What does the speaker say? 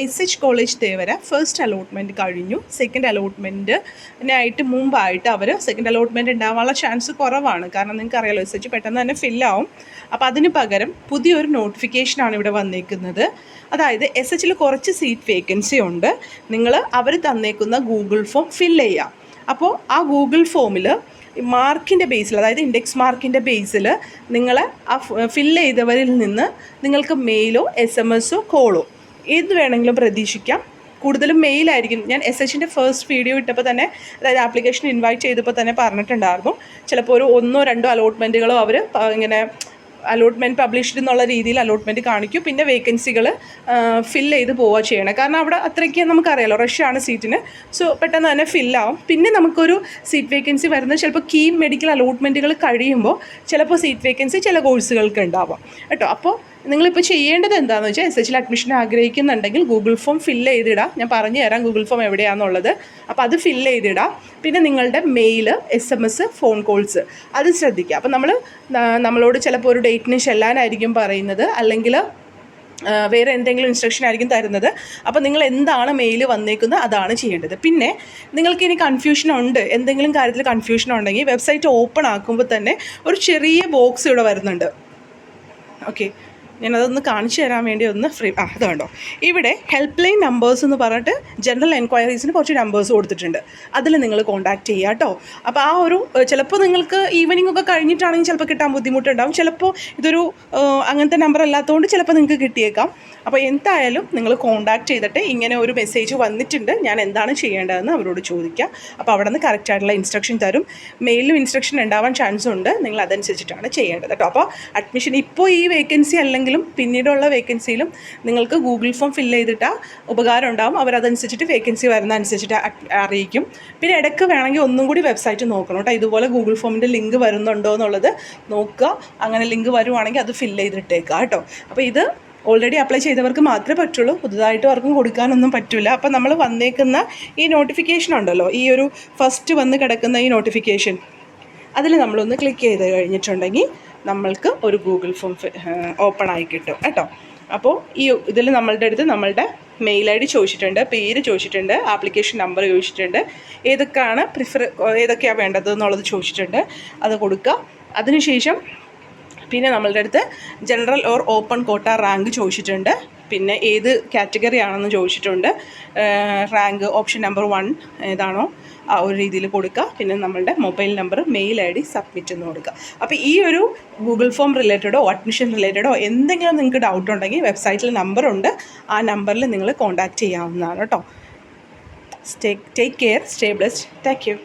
SH college Thevara first allotment കഴിഞ്ഞു. Second അലോട്ട്മെൻറ്റിനായിട്ട് മുമ്പായിട്ട് അവർ second allotment ഉണ്ടാവാനുള്ള ചാൻസ് കുറവാണ്. കാരണം നിങ്ങൾക്കറിയാലോ SH പെട്ടെന്ന് തന്നെ ഫില്ലാവും. അപ്പോൾ അതിന് പകരം പുതിയൊരു നോട്ടിഫിക്കേഷനാണ് ഇവിടെ വന്നേക്കുന്നത്. അതായത് SHൽ കുറച്ച് സീറ്റ് വേക്കൻസി ഉണ്ട്. നിങ്ങൾ അവർ തന്നേക്കുന്ന ഗൂഗിൾ ഫോം ഫില്ല് ചെയ്യുക. അപ്പോൾ ആ ഗൂഗിൾ ഫോമിൽ മാർക്കിൻ്റെ ബേസിൽ, അതായത് ഇൻഡെക്സ് മാർക്കിൻ്റെ ബേസിൽ നിങ്ങൾ ആ ഫില്ല് ചെയ്തവരിൽ നിന്ന് നിങ്ങൾക്ക് മെയിലോ SMS കോളോ ഏത് വേണമെങ്കിലും പ്രതീക്ഷിക്കാം. കൂടുതലും മെയിലായിരിക്കും. ഞാൻ SHൻ്റെ ഫസ്റ്റ് വീഡിയോ ഇട്ടപ്പോൾ തന്നെ, അതായത് ആപ്ലിക്കേഷൻ ഇൻവൈറ്റ് ചെയ്തപ്പോൾ തന്നെ പറഞ്ഞിട്ടുണ്ടായിരുന്നു, ചിലപ്പോൾ ഒരു 1-2 അലോട്ട്മെൻറ്റുകളോ അവർ ഇങ്ങനെ അലോട്ട്മെൻറ്റ് പബ്ലിഷ്ഡ് എന്നുള്ള രീതിയിൽ അലോട്ട്മെൻറ്റ് കാണിക്കും. പിന്നെ വേക്കൻസികൾ ഫില്ല് ചെയ്ത് പോവുക ചെയ്യണം. കാരണം അവിടെ അത്രയ്ക്ക് നമുക്കറിയാലോ റഷാണ് സീറ്റിന്. സോ പെട്ടെന്ന് തന്നെ ഫില്ലാവും. പിന്നെ നമുക്കൊരു സീറ്റ് വേക്കൻസി വരുന്നത് ചിലപ്പോൾ കീം മെഡിക്കൽ അലോട്ട്മെൻറ്റുകൾ കഴിയുമ്പോൾ ചിലപ്പോൾ സീറ്റ് വേക്കൻസി ചില കോഴ്സുകൾക്ക് ഉണ്ടാവാം കേട്ടോ. അപ്പോൾ നിങ്ങളിപ്പോൾ ചെയ്യേണ്ടത് എന്താണെന്ന് വെച്ചാൽ SHൽ അഡ്മിഷൻ ആഗ്രഹിക്കുന്നുണ്ടെങ്കിൽ ഗൂഗിൾ ഫോം ഫില്ല് ചെയ്തിടാം. ഞാൻ പറഞ്ഞു തരാം ഗൂഗിൾ ഫോം എവിടെയാണെന്നുള്ളത്. അപ്പോൾ അത് ഫില്ല് ചെയ്തിടാം. പിന്നെ നിങ്ങളുടെ മെയിൽ, SMS, ഫോൺ കോൾസ് അത് ശ്രദ്ധിക്കുക. അപ്പോൾ നമ്മളോട് ചിലപ്പോൾ ഒരു ഡേറ്റിന് ചെല്ലാനായിരിക്കും പറയുന്നത്, അല്ലെങ്കിൽ വേറെ എന്തെങ്കിലും ഇൻസ്ട്രക്ഷൻ ആയിരിക്കും തരുന്നത്. അപ്പോൾ നിങ്ങൾ എന്താണ് മെയിൽ വന്നേക്കുന്നത് അതാണ് ചെയ്യേണ്ടത്. പിന്നെ നിങ്ങൾക്കിനി കൺഫ്യൂഷൻ ഉണ്ട്, എന്തെങ്കിലും കാര്യത്തിൽ കൺഫ്യൂഷൻ ഉണ്ടെങ്കിൽ വെബ്സൈറ്റ് ഓപ്പൺ ആക്കുമ്പോൾ തന്നെ ഒരു ചെറിയ ബോക്സ് ഇവിടെ വരുന്നുണ്ട്. ഓക്കെ, ഞാനതൊന്ന് കാണിച്ചു തരാൻ വേണ്ടി ഒന്ന് അത് കണ്ടോ, ഇവിടെ ഹെൽപ്പ് ലൈൻ നമ്പേഴ്സ് എന്ന് പറഞ്ഞിട്ട് ജനറൽ എൻക്വയറീസിന് കുറച്ച് നമ്പേഴ്സ് കൊടുത്തിട്ടുണ്ട്. അതിൽ നിങ്ങൾ കോൺടാക്റ്റ് ചെയ്യുക കേട്ടോ. അപ്പോൾ ആ ഒരു ചിലപ്പോൾ നിങ്ങൾക്ക് ഈവനിംഗ് ഒക്കെ കഴിഞ്ഞിട്ടാണെങ്കിൽ ചിലപ്പോൾ കിട്ടാൻ ബുദ്ധിമുട്ടുണ്ടാവും. ചിലപ്പോൾ ഇതൊരു അങ്ങനത്തെ നമ്പർ അല്ലാത്തതുകൊണ്ട് ചിലപ്പോൾ നിങ്ങൾക്ക് കിട്ടിയേക്കാം. അപ്പോൾ എന്തായാലും നിങ്ങൾ കോൺടാക്റ്റ് ചെയ്തിട്ട് ഇങ്ങനെ ഒരു മെസ്സേജ് വന്നിട്ടുണ്ട്, ഞാൻ എന്താണ് ചെയ്യേണ്ടതെന്ന് അവരോട് ചോദിക്കുക. അപ്പോൾ അവിടെ നിന്ന് കറക്റ്റായിട്ടുള്ള ഇൻസ്ട്രക്ഷൻ തരും. മെയിലും ഇൻസ്ട്രക്ഷൻ ഉണ്ടാവാൻ ചാൻസ് ഉണ്ട്. നിങ്ങൾ അതനുസരിച്ചിട്ടാണ് ചെയ്യേണ്ടത് കേട്ടോ. അപ്പോൾ അഡ്മിഷൻ ഇപ്പോൾ ഈ വേക്കൻസി അല്ലെങ്കിലും പിന്നീടുള്ള വേക്കൻസിയിലും നിങ്ങൾക്ക് ഗൂഗിൾ ഫോം ഫില്ല് ചെയ്തിട്ടാൽ ഉപകാരം ഉണ്ടാവും. അവരതനുസരിച്ചിട്ട് വേക്കൻസി വരുന്ന അനുസരിച്ചിട്ട് അറിയിക്കും. പിന്നെ ഇടയ്ക്ക് വേണമെങ്കിൽ ഒന്നും കൂടി വെബ്സൈറ്റ് നോക്കണം കേട്ടോ. ഇതുപോലെ ഗൂഗിൾ ഫോമിൻ്റെ ലിങ്ക് വരുന്നുണ്ടോ എന്നുള്ളത് നോക്കുക. അങ്ങനെ ലിങ്ക് വരുവാണെങ്കിൽ അത് ഫില്ല് ചെയ്തിട്ടേക്കുക കേട്ടോ. അപ്പോൾ ഇത് ഓൾറെഡി അപ്ലൈ ചെയ്തവർക്ക് മാത്രമേ പറ്റുള്ളൂ, പുതുതായിട്ട് ആർക്കും കൊടുക്കാനൊന്നും പറ്റില്ല. അപ്പോൾ നമ്മൾ വന്നേക്കുന്ന ഈ നോട്ടിഫിക്കേഷൻ ഉണ്ടല്ലോ, ഈ ഒരു ഫസ്റ്റ് വന്ന് കിടക്കുന്ന ഈ നോട്ടിഫിക്കേഷൻ, അതിൽ നമ്മളൊന്ന് ക്ലിക്ക് ചെയ്ത് കഴിഞ്ഞിട്ടുണ്ടെങ്കിൽ നമ്മൾക്ക് ഒരു ഗൂഗിൾ ഫോം ഓപ്പൺ ആയി കിട്ടും കേട്ടോ. അപ്പോൾ ഈ ഇതിൽ നമ്മളുടെ അടുത്ത് നമ്മളുടെ മെയിൽ ID ചോദിച്ചിട്ടുണ്ട്, പേര് ചോദിച്ചിട്ടുണ്ട്, ആപ്ലിക്കേഷൻ നമ്പർ ചോദിച്ചിട്ടുണ്ട്, ഏതൊക്കെയാണ് വേണ്ടത് എന്നുള്ളത് ചോദിച്ചിട്ടുണ്ട്. അത് കൊടുക്കുക. അതിനുശേഷം പിന്നെ നമ്മളുടെ അടുത്ത് ജനറൽ ഓർ ഓപ്പൺ കോട്ട റാങ്ക് ചോദിച്ചിട്ടുണ്ട്. പിന്നെ ഏത് കാറ്റഗറി ആണെന്ന് ചോദിച്ചിട്ടുണ്ട്. റാങ്ക് ഓപ്ഷൻ നമ്പർ 1 ഏതാണോ ആ ഒരു രീതിയിൽ കൊടുക്കുക. പിന്നെ നമ്മളുടെ mobile number, mail ID submit എന്ന് കൊടുക്കുക. അപ്പോൾ ഈ ഒരു ഗൂഗിൾ ഫോം റിലേറ്റഡോ അഡ്മിഷൻ റിലേറ്റഡോ എന്തെങ്കിലും നിങ്ങൾക്ക് ഡൗട്ട് ഉണ്ടെങ്കിൽ വെബ്സൈറ്റിൽ നമ്പറുണ്ട്, ആ നമ്പറിൽ നിങ്ങൾ കോൺടാക്റ്റ് ചെയ്യാവുന്നതാണ് കേട്ടോ. Take care, stay blessed. Thank you.